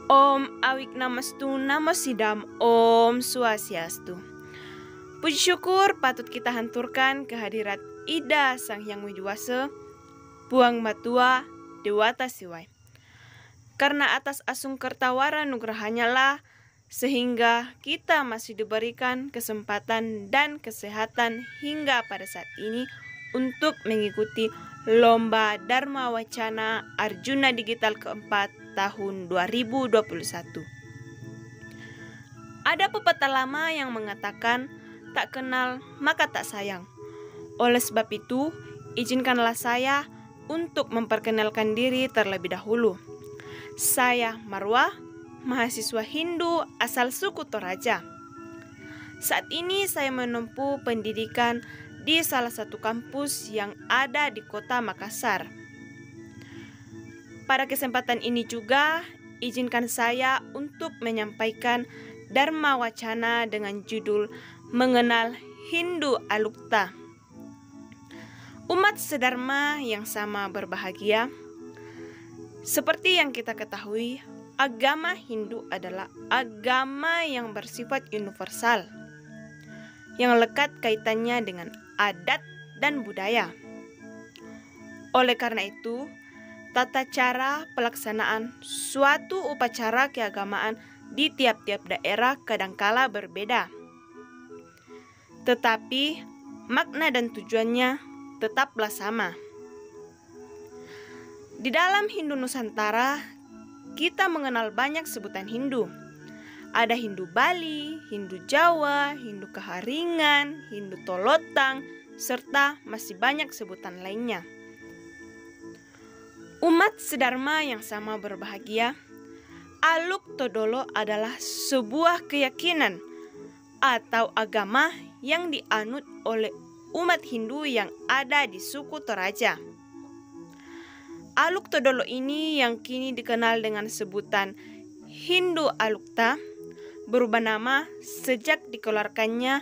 Om Awik Namastu Namo Sidam Om Swastiastu. Puji syukur patut kita hanturkan kehadirat Ida Sang Hyang Widiwasa, Puang Matua Dewata Siwai. Karena atas asung kertawara nugrahanya lah sehingga kita masih diberikan kesempatan dan kesehatan hingga pada saat ini untuk mengikuti Lomba Dharma Wacana Arjuna Digital keempat tahun 2021. Ada pepatah lama yang mengatakan tak kenal maka tak sayang. Oleh sebab itu, izinkanlah saya untuk memperkenalkan diri terlebih dahulu. Saya Marwah, mahasiswa Hindu asal suku Toraja. Saat ini saya menempuh pendidikan di salah satu kampus yang ada di kota Makassar. Pada kesempatan ini juga, izinkan saya untuk menyampaikan Dharma Wacana dengan judul Mengenal Hindu Alukta. Umat sedharma yang sama berbahagia. Seperti yang kita ketahui, agama Hindu adalah agama yang bersifat universal, yang lekat kaitannya dengan adat dan budaya. Oleh karena itu, tata cara pelaksanaan suatu upacara keagamaan di tiap-tiap daerah kadangkala berbeda. Tetapi makna dan tujuannya tetaplah sama. Di dalam Hindu Nusantara, kita mengenal banyak sebutan Hindu. Ada Hindu Bali, Hindu Jawa, Hindu Kaharingan, Hindu Tolotang, serta masih banyak sebutan lainnya. Umat sedharma yang sama berbahagia, Aluk Todolo adalah sebuah keyakinan atau agama yang dianut oleh umat Hindu yang ada di suku Toraja. Aluk Todolo ini yang kini dikenal dengan sebutan Hindu Alukta berubah nama sejak dikeluarkannya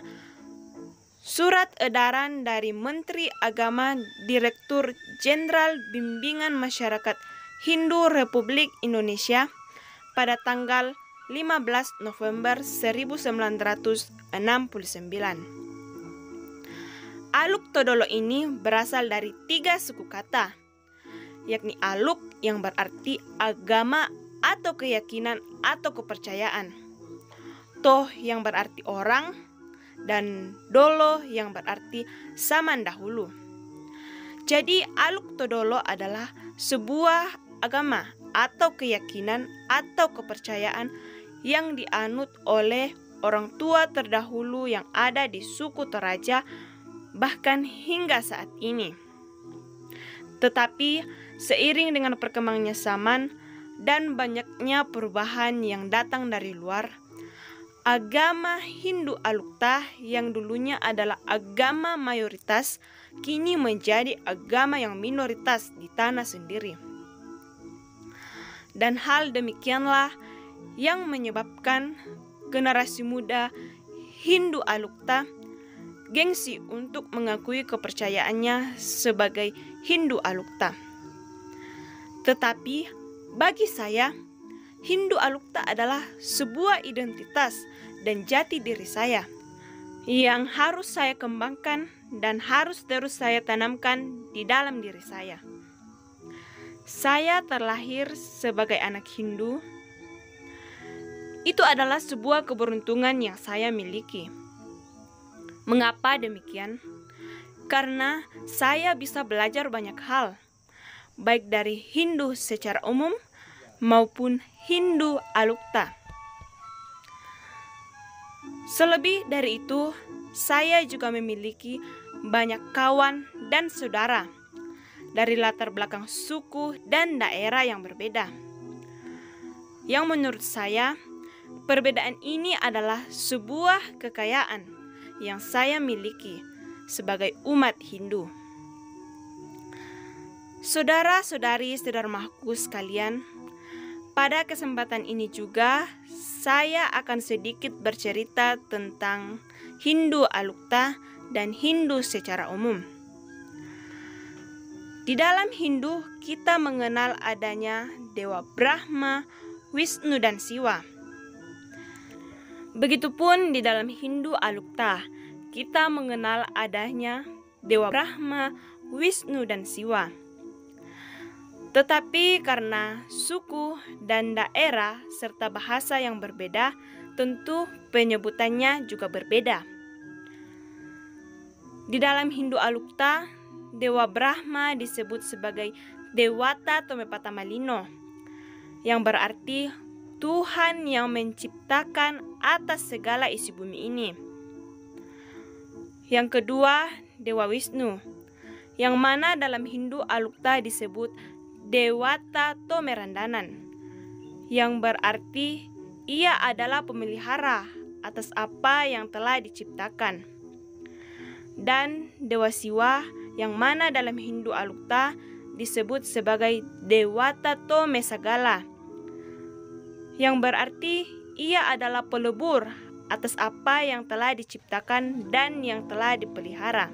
Surat Edaran dari Menteri Agama Direktur Jenderal Bimbingan Masyarakat Hindu Republik Indonesia pada tanggal 15 November 1969. Aluk Todolo ini berasal dari 3 suku kata, yakni Aluk yang berarti agama atau keyakinan atau kepercayaan, Toh yang berarti orang, dan Dolo yang berarti zaman dahulu. Jadi Aluk Todolo adalah sebuah agama atau keyakinan atau kepercayaan yang dianut oleh orang tua terdahulu yang ada di suku Toraja bahkan hingga saat ini. Tetapi seiring dengan perkembangannya zaman dan banyaknya perubahan yang datang dari luar, agama Hindu Alukta yang dulunya adalah agama mayoritas kini menjadi agama yang minoritas di tanah sendiri. Dan hal demikianlah yang menyebabkan generasi muda Hindu Alukta gengsi untuk mengakui kepercayaannya sebagai Hindu Alukta. Tetapi bagi saya, Hindu Alukta adalah sebuah identitas dan jati diri saya yang harus saya kembangkan dan harus terus saya tanamkan di dalam diri saya. Saya terlahir sebagai anak Hindu. Itu adalah sebuah keberuntungan yang saya miliki. Mengapa demikian? Karena saya bisa belajar banyak hal, baik dari Hindu secara umum maupun Hindu Alukta. Selebih dari itu, saya juga memiliki banyak kawan dan saudara dari latar belakang suku dan daerah yang berbeda. Yang menurut saya, perbedaan ini adalah sebuah kekayaan yang saya miliki sebagai umat Hindu. Saudara-saudari saudaraku sekalian, pada kesempatan ini juga saya akan sedikit bercerita tentang Hindu Alukta dan Hindu secara umum. Di dalam Hindu kita mengenal adanya Dewa Brahma, Wisnu dan Siwa. Begitupun di dalam Hindu Alukta kita mengenal adanya Dewa Brahma, Wisnu dan Siwa. Tetapi karena suku dan daerah serta bahasa yang berbeda, tentu penyebutannya juga berbeda. Di dalam Hindu Alukta, Dewa Brahma disebut sebagai Dewata Tomepata Malino, yang berarti Tuhan yang menciptakan atas segala isi bumi ini. Yang kedua, Dewa Wisnu, yang mana dalam Hindu Alukta disebut Dewata Tomerandanan, yang berarti ia adalah pemelihara atas apa yang telah diciptakan. Dan Dewa Siwa, yang mana dalam Hindu Alukta disebut sebagai Dewata Tomesagala, yang berarti ia adalah pelebur atas apa yang telah diciptakan dan yang telah dipelihara.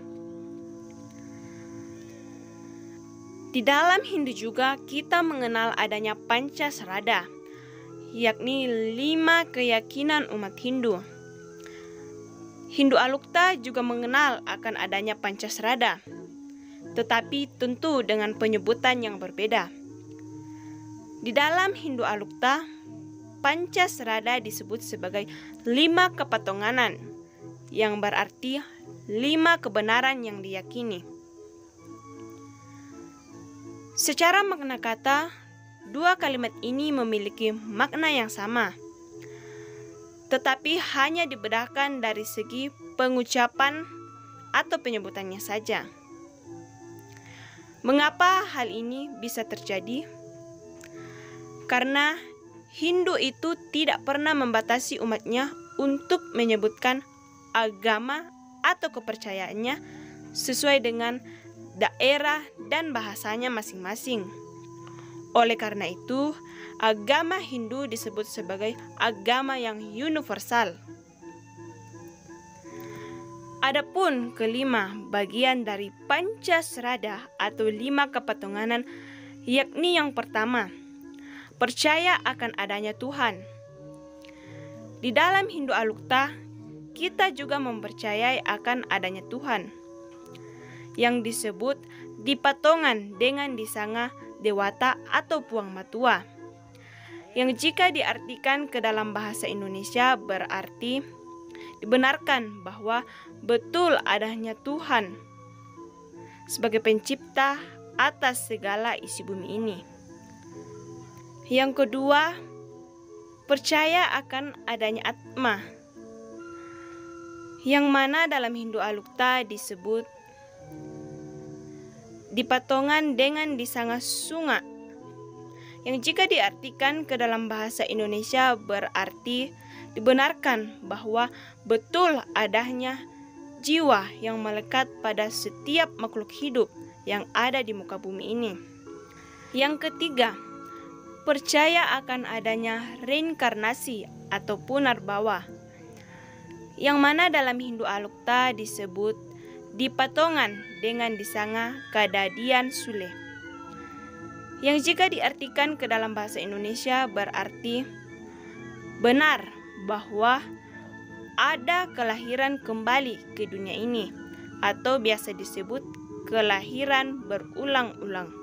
Di dalam Hindu juga kita mengenal adanya Pancasrada, yakni 5 keyakinan umat Hindu. Hindu Alukta juga mengenal akan adanya Pancasrada, tetapi tentu dengan penyebutan yang berbeda. Di dalam Hindu Alukta, Pancasrada disebut sebagai 5 kepatonganan, yang berarti 5 kebenaran yang diyakini. Secara makna kata, dua kalimat ini memiliki makna yang sama, tetapi hanya dibedakan dari segi pengucapan atau penyebutannya saja. Mengapa hal ini bisa terjadi? Karena Hindu itu tidak pernah membatasi umatnya untuk menyebutkan agama atau kepercayaannya sesuai dengan daerah dan bahasanya masing-masing. Oleh karena itu, agama Hindu disebut sebagai agama yang universal. Adapun kelima bagian dari Pancasrada atau 5 kepatonganan, yakni yang pertama, percaya akan adanya Tuhan. Di dalam Hindu Alukta, kita juga mempercayai akan adanya Tuhan, yang disebut dipatongan dengan disanga Dewata atau Puang Matua, yang jika diartikan ke dalam bahasa Indonesia berarti dibenarkan bahwa betul adanya Tuhan sebagai pencipta atas segala isi bumi ini. Yang kedua, percaya akan adanya Atma, yang mana dalam Hindu Alukta disebut dipatongan dengan disanga Sunga, yang jika diartikan ke dalam bahasa Indonesia berarti dibenarkan bahwa betul adanya jiwa yang melekat pada setiap makhluk hidup yang ada di muka bumi ini. Yang ketiga, percaya akan adanya reinkarnasi atau punarbawa, yang mana dalam Hindu Alukta disebut dipatongan dengan disanga Kadadian Sule, yang jika diartikan ke dalam bahasa Indonesia berarti benar bahwa ada kelahiran kembali ke dunia ini, atau biasa disebut kelahiran berulang-ulang.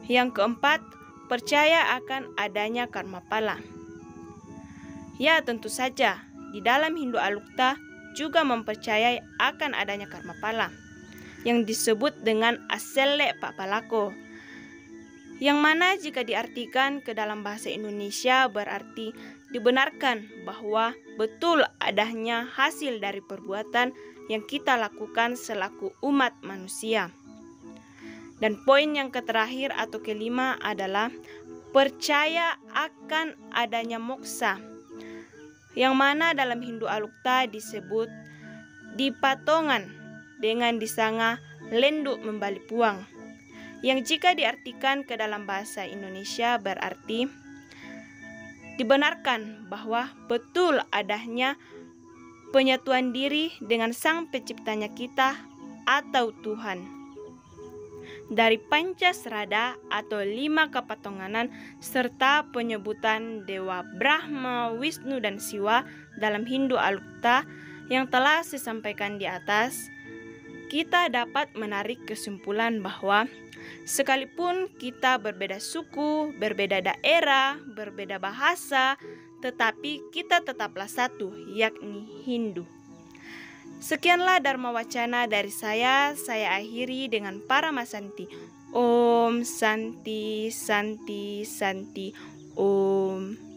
Yang keempat, percaya akan adanya karma pala. Ya, tentu saja di dalam Hindu Alukta juga mempercayai akan adanya karma pala, yang disebut dengan Asele Papalako, yang mana jika diartikan ke dalam bahasa Indonesia berarti dibenarkan bahwa betul adanya hasil dari perbuatan yang kita lakukan selaku umat manusia. Dan poin yang terakhir atau kelima adalah percaya akan adanya moksa, yang mana dalam Hindu Alukta disebut dipatongan dengan disanga lendu membali puang, yang jika diartikan ke dalam bahasa Indonesia berarti dibenarkan bahwa betul adanya penyatuan diri dengan Sang Penciptanya kita atau Tuhan. Dari Pancasrada atau 5 kepatonganan serta penyebutan Dewa Brahma, Wisnu, dan Siwa dalam Hindu Alukta yang telah saya sampaikan di atas, kita dapat menarik kesimpulan bahwa sekalipun kita berbeda suku, berbeda daerah, berbeda bahasa, tetapi kita tetaplah satu, yakni Hindu. Sekianlah Dharma Wacana dari saya akhiri dengan Paramasanti. Om Santi Santi Santi Om.